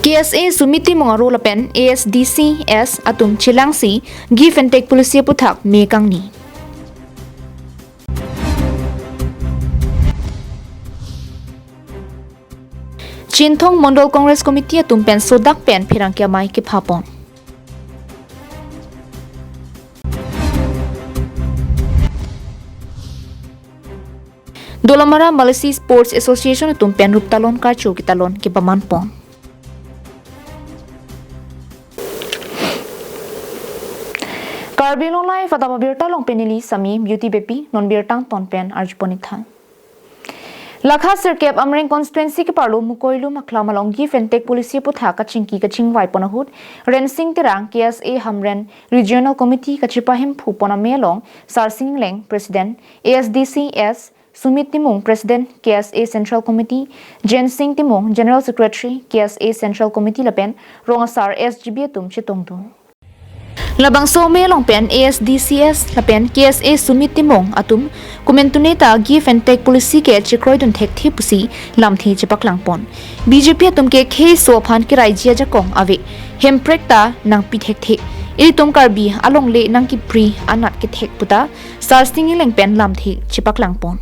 KSA sumiti mongaro lapen ASDCS atum chilangsi give and take policy puthak mekangni. Chinthong Mondol Congress Committee atum pen sodak pen phirangkya mai ke phapon. Dolamara Malaysia Sports Association atum pen ruptalon karcho kitalon ke pamanpon. Karbi Anglong live atama birta long penili sami beauty bepi non birtang ton pen arjuponitha. Lakha Sirkep Amreng constituency ke parlo mukoilu makla malong give and take policy putha kachingki kaching wai ponahut rensing tirang KSA Hamren Regional Committee kachipahim phupona melong Sarsing Leng President ASDCS Sumit Timung President KSA Central Committee Jen Singh Timung General Secretary KSA Central Committee lapen rongasar SGB tum chitongdu. Labang some long pen ASDCS lapen KSA Sumit Timong atum kumentuneta give and take policy ke chikroidun thek thi pusi lamthi chipaklangpon BJP atum ke khe sophan ke raijya jakong ave hemprekta nang pithek the iritum Karbi Anglong le nang ki pri anat ke thek puta sarsting leng pen lamthi chipaklangpon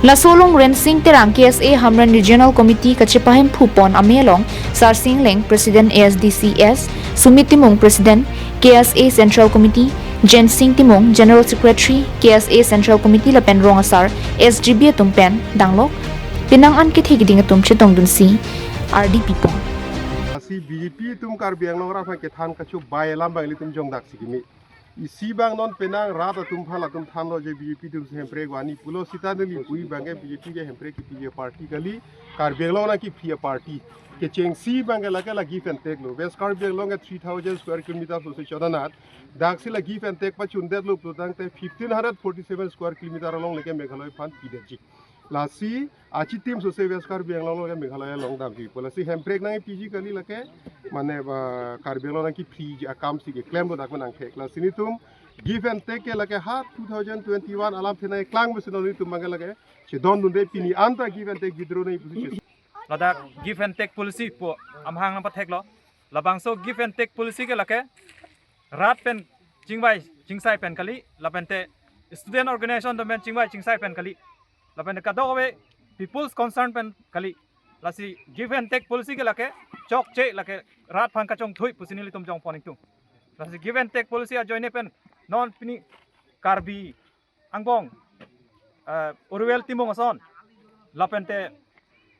Lasolong Rensing Terang KSA Hamren Regional Committee kachipahim phupon amelong Sarsing Leng President ASDCS Sumit Timong President KSA Central Committee Jen Singh Timong General Secretary KSA Central Committee lapen rongasar SGB tumpen danglok pinangan ke thigiding atum chitong dunsi RDP pon asi BJP tum Karbi Anglong ra ke than kachu bai lam bang li tum jong dak sigimi isi bang non penang rata tum phala tum than lo je BJP tum hempre gwani pulo sita deli pui bange BJP ke hempre ki PJ party kali Karbi Anglong na ki PJ party ke cheng si bange la kala give and take lo West Karbi Anglong at 3000 square kilometers so se chodanat dak sila give and take pa chundet lo putang te 1547 square kilometer along leke Meghalaya fan pideji lasi achi team so se West Karbi Anglong leke Meghalaya long dam pi polasi hempre na PG kali lake mane Karbi Anglong ki free akam si ke claim lo dak manang thek lasi ni tum give and take ke lake ha 2021 alam thena klang mesino ni tum mangal lake che don dun de pini anta give and take withdraw nei pusi Ladak give and take policy po amhang nampa thek lo labang so give and take policy ke lake rat pen chingbai chingsai pen kali lapente student organization domen chingbai chingsai pen kali lapente kadowe people's concern pen kali lasi give and take policy ke lake chok che lake rat phan ka chong thui pusini tum jong poning tu lasi give and take policy a join pen non pini Karbi Anglong Urwel Timong ason lapente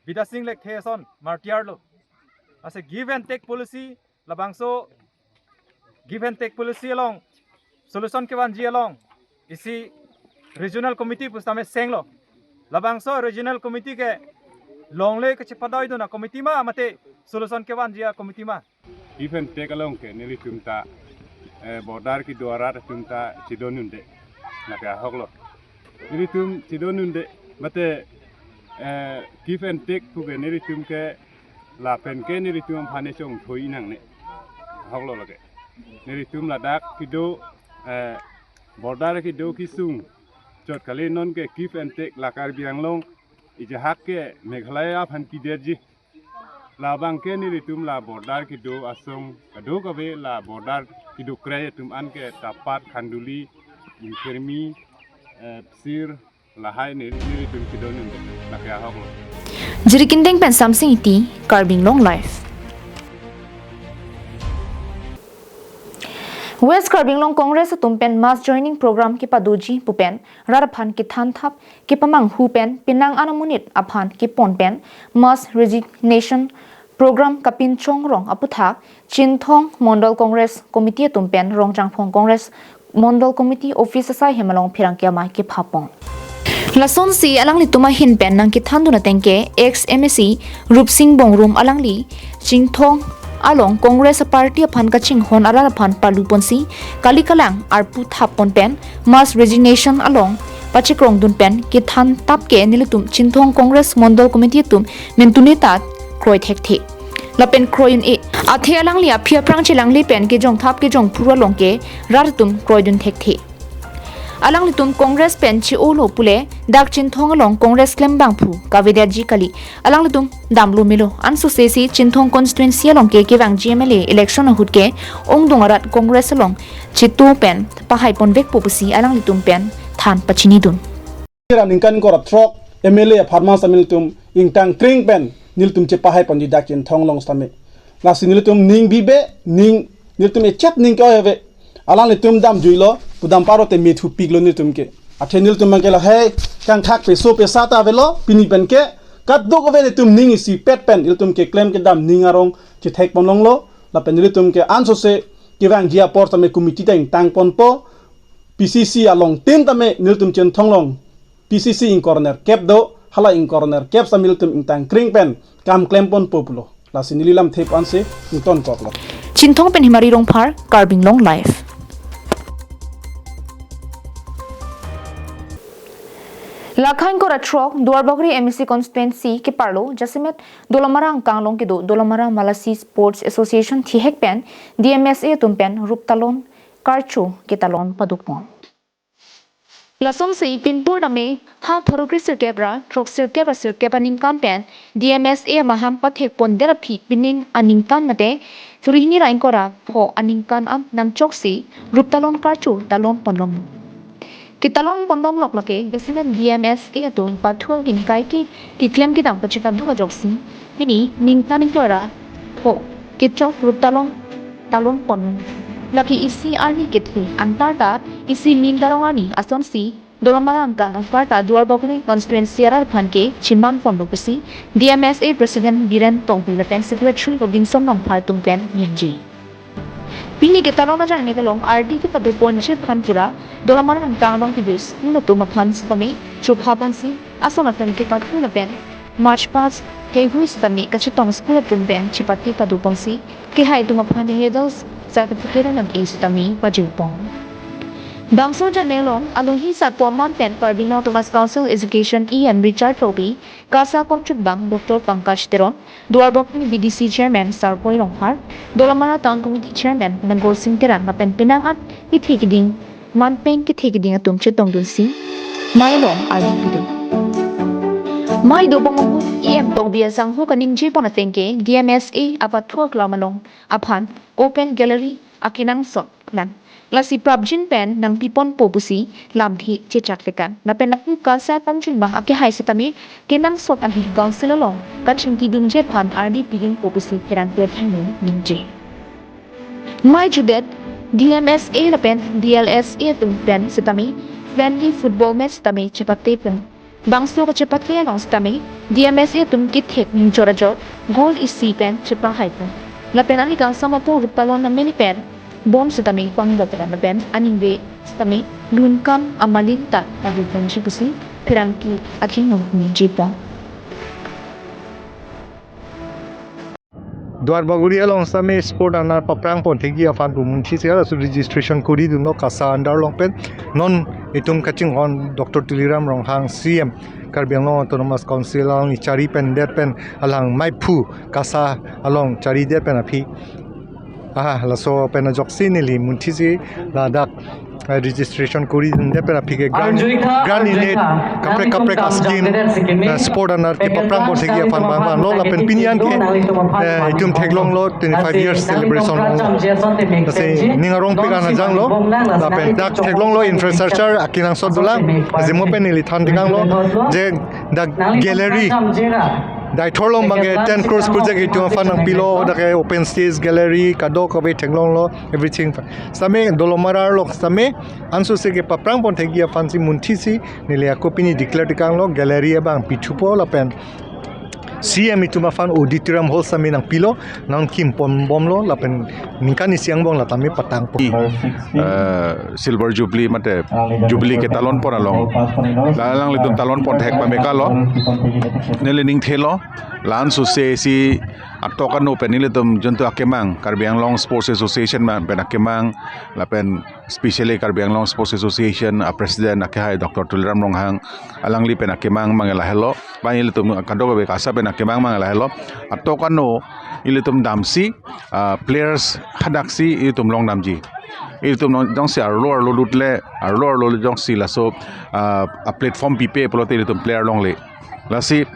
Vida Singh lek theson martiar lo ase give and take policy labangso give and take policy along solution ke ban ji along isi regional committee pustame seng lo labangso regional committee ke longle ke chipadoi do na committee ma mate solution ke ban ji committee ma give and take along ke nili tumta border ki dwara tumta chidonunde na ka hoglo nili tum chidonunde mate give and take tu ke niri tum ke la pen ke niri tum phane chong thoi nang ne hoglo lage niri tum la dak ki do border ki do ki sung chot kali non ke give and take la Karbi Anglong ije hak ke Meghalaya phan ki derji la bang ke niri tum la border ki do asong kado ka be la border ki do kray tum an ke tapat khanduli infermi psir lahai niri tum ki do nun la kya hoglo Jirikindeng pen something iti Karbi Anglong life West Karbi Anglong Congress tumpen mass joining program ki paduji pupen raraphan ki than thap ki pamang hu pen pinang anamunit aphan ki pon pen mass resignation program kapin chong rong aputha Chinthong Mondol Congress Committee tumpen Rongjangphong Congress Mondol Committee office sai hemalong phirangkya mai ki phapong Lason si alang li tuma hin pen nang ki thandu na tengke ex MSC Rupsing Bongrum alang li Chinthong along Congress party aphan ka ching hon ara aphan palu ponsi kalikalang arpu thapon pen mass resignation along pachikrong dun pen ki than tap ke nilitum Chinthong Congress Mondol Committee tum mentuneta kroi thek the lapen kroyun e athe alang li aphia prang chilang li pen ke jong thap ke jong pura long ke rar tum kroidun thek the alang litum Congress pen chi olo pule dak chinthong along Congress klem bangphu kavedia ji kali alang litum damlu milo ansu sesi chinthong constituency along ke wang GMLA election hutke ong dongarat Congress along chitu pen pahai pon vek popusi alang litum pen than pachini dun Kira ningkan korat trok MLA farma samil tum ingtang tring pen nil tum che pahai pon di dak chinthong long stame lasi nil tum ning bibe ning nil tum e chat ning ko have alang le tum dam juilo pudam paro te methu piglo nil tum ke athenil tum ke la he kang thak pe so pe sata velo pini pen ke kat do ko ve tum ning si pet pen il tum ke claim ke dam ning arong che thek pon long lo la pen nil tum ke anso se ke wang jia por tame committee tang pon po PCC along tim tame nil tum chen thong long PCC in corner cap do hala in corner cap samil tum in tang kring pen kam claim pon populo la sinililam thep anse in ton koklo chinthong pen himari rong phar Karbi Anglong live Lakhain ko ratrok Duarbagri MSC constituency ke parlo jasimet dolamarang kanglong ke do dolamarang Malasi Sports Association thihek pen DMSA tumpen ruptalon karchu ke talon padukpon Lasom se pinpur name ha thorogri sirkebra trok sirkeba ningkan pen DMSA maham pathek pondera phi pinin aningkan mate turini rain kora pho aningkan am namchoksi ruptalon karchu talon ponlom Kitalong pondom lok lake gesimen DMSA atun pathuang hingkai ki claim ki dang pachita duga joksi ini ningta ningkora po kitchok ruptalong talong pon laki isi arni kitli antarta isi ningdarongani asonsi dolamarangka antarta Duarbagri constituency arar phanke chimman pondopasi DMSA president Biren Tongpil and secretary Robinson Nongphal Tungpen Yinji Pini kitalong na dyan nitalong RD kita beponchit kanpura dolaman ang kanong tibis nung natumakhan sa kami chuphapan si aso na tan kita na pen March pass kay huis tami kasi tong school at ben chipati padupang si kay hay tumakhan ni Hedels sa kapitira ng isi tami pajupong Bangso dyan nelong along hisa po pen Karbi Anglong Thomas Council Education Ian Richard Toby Kasa Komchutbang Dr. Pankaj Teron Duarbagri BDC Chairman Sarpoy Longhar Dolamara Town Committee Chairman Nangol Singtiran na penpinangat itikiding manpeng kitikiding atum chitong dunsi mailong alipidong Mai do bangong EM tong biasang hu kaning jipon na tengke DMSA apat thuak lamanong aphan open gallery akinang sok nan Lasi Prabjin pen ng pipon popusi lamthi chechaklekan na penakung kasa tanjin bang ake hai setami kenang sot ang higang silalong kaching kidung jet pan RD piging popusi kerang plethanung ninje Mai judet DMSA na pen DLSA pen setami friendly football match tami chepate pen bangso ka chepate ang setami DMSA kit hek ning chorajot goal isi pen chepang hai pen la pen ani kang sama po rupalon na mini pen bom setami panggatera na ben aningbe setami lunkam amalinta agipon sipusi pirangki aking ni jipa Duarbagri along same sport anar paprang pon thegi afan rumun thisia su registration kori duno kasa andar long pen non itum kaching on Dr. Tuliram Ronghang CM Karbi Anglong Autonomous Council along chari pen det pen alang maipu kasa along chari det pen api laso pena joksi nili muntisi ladak registration kori de pena pike grand inet kapre askim sport anar ke paprang bon segi afan bang lo la pen pinyan ke itum theglong lo 25 years celebration lo se ningarong pika na jang lo la pen dak theglong lo infrastructure akinang sodula zemo pen nili thandingang lo je dak gallery Dai thorlong bange 10 crores project itu fan ang pilo dake open stage gallery kado kabe thenglong lo everything same dolomara lo same ansu se ke paprang pon thegi fan si munthisi nile akopini declare tikang lo gallery bang pithupo la pen CM itu mafan auditorium hall same nang pilo nang kim pom bom lo la pen ningkani siang bong la tami patang po silver jubilee mate jubilee ke talon pon along lalang litum talon pon thek pa mekalo nele ning thelo lan su se si atok anu pen ile tum juntu akemang Karbi Anglong Sports Association man pen akemang la pen specially Karbi Anglong Sports Association president akhai Dr. Tuliram Ronghang alangli pen akemang mangela hello ba ile tum kando be kasa pen akemang mangela hello atok anu ile tum damsi players hadaksi ile tum long namji ile tum jong si arlo lutle arlo jong si la so a platform pipe pelote ile tum player long le lasi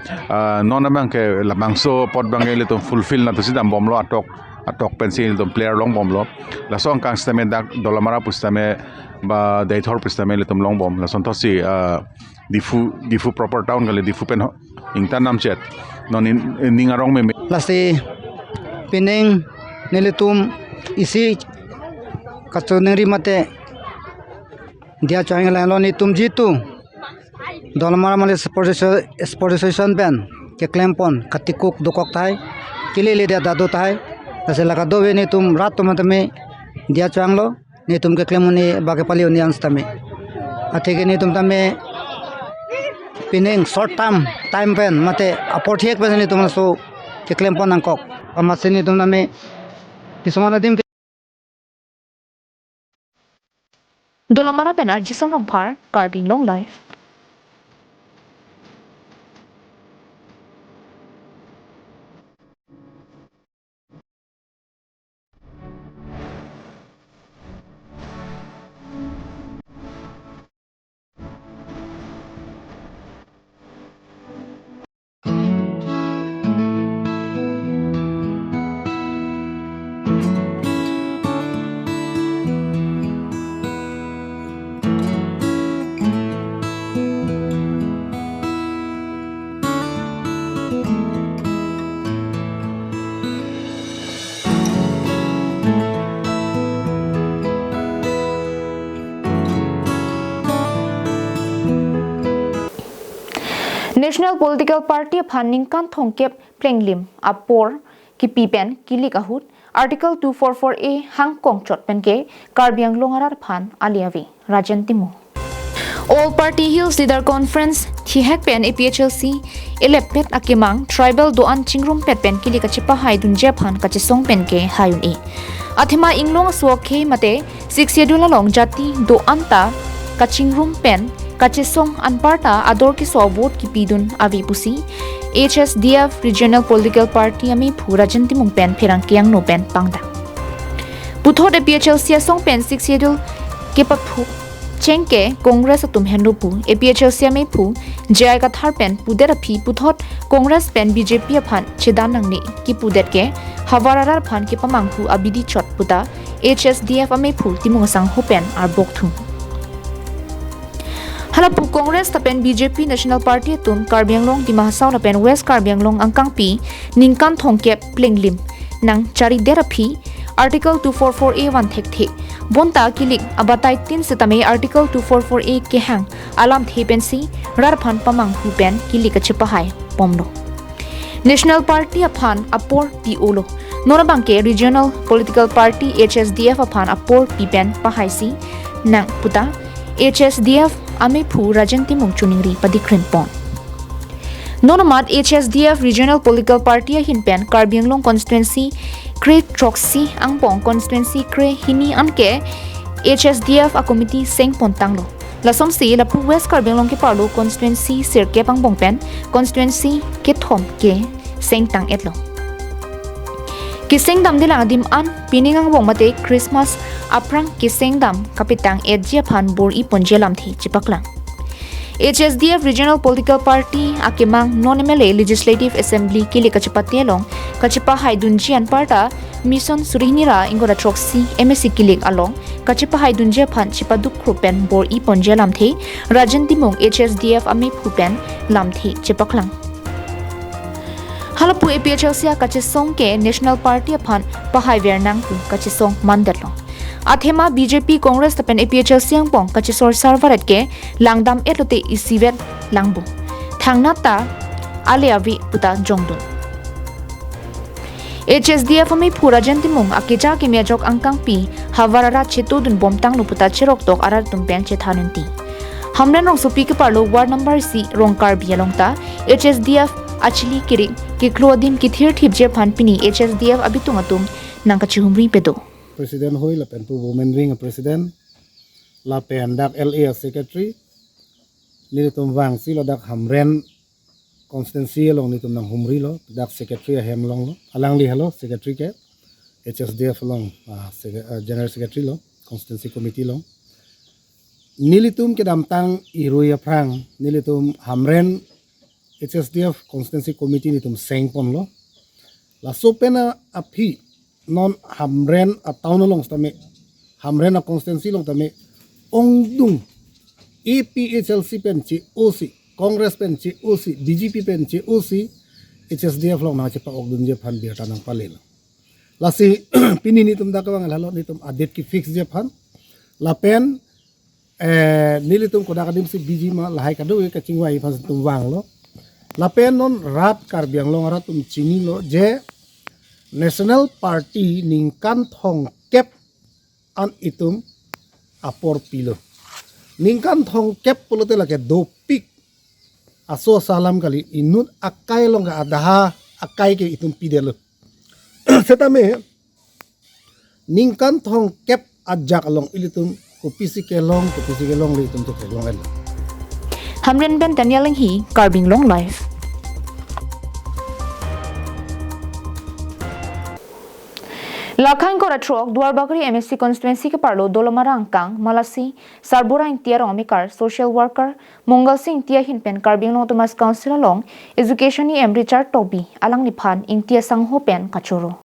non amang ke lamangso pot bangai le tum fulfill na to sidam bomlo atok pensil tum player long bomlo la so ang kang stame dak dolamara pustame ba daithor pustame le tum long bom la son to si difu proper town gale difu pen ingtan nam chet non ningarong me lasi pineng nelitum isi kachoneri mate dia changela lo ni tum jitu dolmar male sports association ben ke klempon katikuk dokok thai kilele dia dadu thai tase laga do ni tum rat tum tame dia changlo ni tum ke klemoni bage pali unian stame athege ni tum tame pineng short time ben mate aporthek ben ni tum so ke klempon angkok amase ni tum tame tismana dim Dolamara pen arji song par Karbi Anglong live. National Political Party Phaning kan thongkep plenglim apor ki pipen kilik ahut Article 244A Hong Kong chot pen ke Karbi Anglong arar phan aliavi Rajan Timo All Party Hills Leader Conference thihek pen APHLC elepet akemang tribal doan chingrum pet pen kilik achipa haidun je phan kachesong pen ke hayun e athema inglong swokhe mate 6 schedule long jati doan ta kachingrum pen Kachesong Anparta Ador ki Sobot ki Pidun Avi Pusi HSDF Regional Political Party Ami Purajan Timung Pen Perang Kiang No Pen Pangda Puthot APHLC Song Pen 6 Schedule ke Papu Chengke Congress Atum Henrupu APHLC Ami Pu Jai Kathar Pen Puder Phi Puthot Congress Pen BJP Aphan Chedanang ni ki Pudet ke Hawararar Phan ke Pamanghu Abidi Chot Puta HSDF Ami Pu Timung Sang Hopen Arbok Thu Halapu Congress tapen BJP National Party tum Karbi Anglong di Mahasau tapen West Karbi Anglong angkang pi ningkan thongkep plenglim nang chari derapi Article 244A1 thek bonta kilik abatai tin setame Article 244A ke hang alam thepensi rarphan pamang hupen kilik achepahai pomno National Party aphan apor piolo norabangke Regional Political Party HSDF aphan apor pipen pahaisi nang puta HSDF Ame Phu Rajanti Mungchuningri Padikrin Pon. Nonamat HSDF Regional Political Party Hinpen Karbi Anglong Constituency Kre Troxy Angpong Constituency Kre Hini Anke HSDF a committee Seng Pontanglo. Lasom si Lapu West Karbi Anglong ke Parlo Constituency Sirke Pangbong Pen Constituency ke Thom ke Seng Tang Etlo. Kiseng dam dilang adim an piningang bong mate Christmas aprang kiseng dam kapitang edjia phan bor I ponjelam thi chipaklang HSDF Regional Political Party akemang non-MLA Legislative Assembly kili kachipatialong kachipa haidunjian parta mission surinira ingora troxy MSC kilik along kachipa haidunjia phan chipaduk krupen bor I ponjelam thi Rajanti Mong HSDF ami phupen lam thi chipaklang Halapu APHLC kachesong ke National Party aphan pahai vernang pu kachesong mandarlo Athema BJP Congress tapen APHLC angpong kachisor sarvaret ke langdam etlote isivet langbu thangnata aleavi puta jongdun HSDF ami Purajan Timung akeja ke miajok angkang pi hawarara chetudun bomtang no puta cherok tok arar tumpeng chethanunti Hamren rong supi ke parlo ward number C rong Karbi Anglong ta HSDF achili kirik kiklodim kithir thip je phan pini HSDF abitung atum nangkachi humri pedo President hoi la pen pu women wing a president la pen dak LA a secretary ni tum wang si lo dak hamren constituency long ni tum nang humri lo dak secretary a hem long lo alang li hello secretary ke HSDF long general secretary lo constituency committee long nilitum ke dam tang iruya prang nilitum hamren HSDF constituency committee ni tum sengpon lo la sopena api non hamren a town long tame hamren a constituency long tame ongdung EPHLC pen chi OC Congress pen chi OC DGP pen chi OC HSDF long na chi pa ogdun je phan biata nang palel la si pini ni tum da ka wang halo ni tum adet ki fix je phan la pen nili tum ko da ka dim si BG ma la hai ka do ka chingwai phan tum wang lo la pen non rat Karbi Anglong rat tum chini lo je National Party ningkan thong kep an itum apor pilo ningkan thong kep pulote lake do pik aso salam kali inut akai long ga adaha akai ke itum pidelo setame ningkan thong kep ajak long ilitum kopisi ke long le itum to ke long el hamren ben tanyalang hi Karbi Anglong live Lakhang ko ratrok duar bakri MSC constituency ke parlo dolomarang kang malasi sarbura intia romikar social worker mongal sing tia hinpen Karbi Anglong Thomas council along education ni Richard Toby alang niphan intia sangho pen kachuro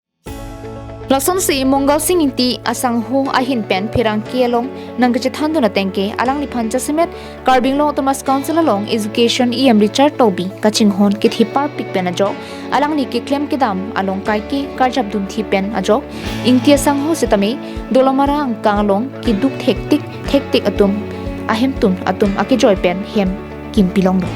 Lason si mongal sing inti asangho ahin pen pirang kielong nangkache thando na tengke alang niphan chasimet Karbi Anglong Thomas council along education Richard Toby kachinghon kit hipar pik pen ajo alang ni ki claim kidam along kai ki karjab dun thi pen ajo ingtia sangho setame dolomara angkanglong ki duk hektik atum ahem atum aki joy pen hem kim pilong do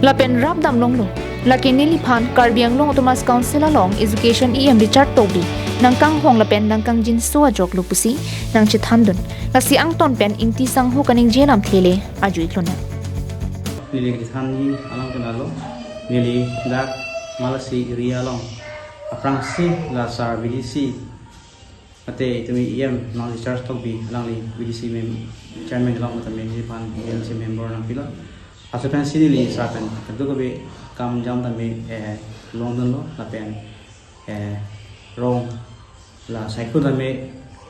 la pen rap dam long lo la kenili phan Karbi Anglong Thomas council along education Richard Toby nangkang hong la pen nangkang jin so ajok lupusi nang chi thandun la si ang ton pen ingti sangho kaning jelam thele ajui klona nili ki thanni alang kanalo nili dak malasi ria long aprang si la sar VDC ate tumi non Richard Toby alang li VDC mem chairman long tami ni pan DMSA member nang pila asupan si nili sa pen kadu ko be kam jam tami London lo la pen rong la cycle tami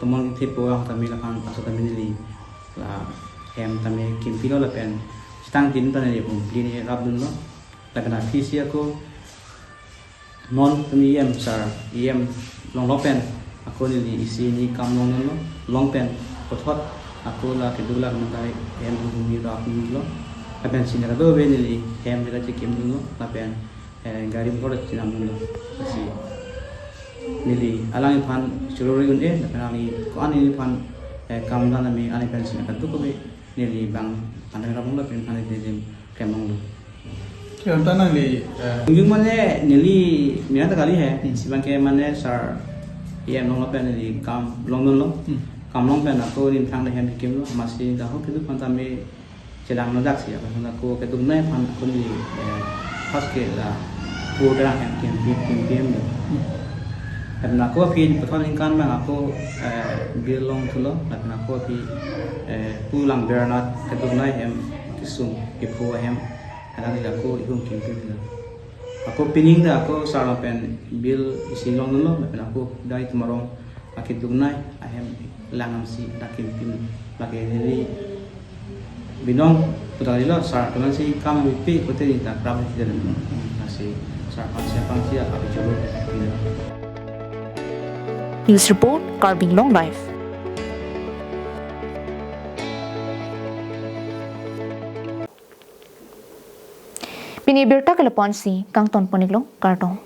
tumon tipo ang tami la kan aso tami nili la hem tami kim pilo la pen stang tin tan ni pum pili rabdun lo la kana fisi ako non tumi sar long lopen ako nili isi ni kam long lo long pen kothot ako la kedula mandai ni rap ni lo apen sini kado be nili hem bila chikim lo apen gari motor cinam lo si nili alang pan chururi unde apen ani ko ani pan kam dan ami ani pen sini kado ko be nili bang pandai ramong lo pen ani de kemong lo Kaya tanang li yung mana nili minat kali hai sibang ke mana sar long lo pen nili kam long lo kam pen aku rin thang de hem kim lo masih dah ho kitu pan tami sedang nadak sih apa aku ketum nai pan aku nili pas ke la pu dah hem kim lo dan aku api betul ingkan bang aku bilong tu lo dan aku api pulang bernat ketum nai hem kisung kipu hem alang aku ikut kim aku pining dah aku salah pen bil isi long lo pen aku dari temarong pakai tunai ahem langam si takim pin pakai ini binong putar lo sar dengan si kam mipi kote ni tak berapa tidak nasi sar pansi aku coba News report Karbi Anglong live Pinibirta kalapon si Kang Ton Poniglong Kartong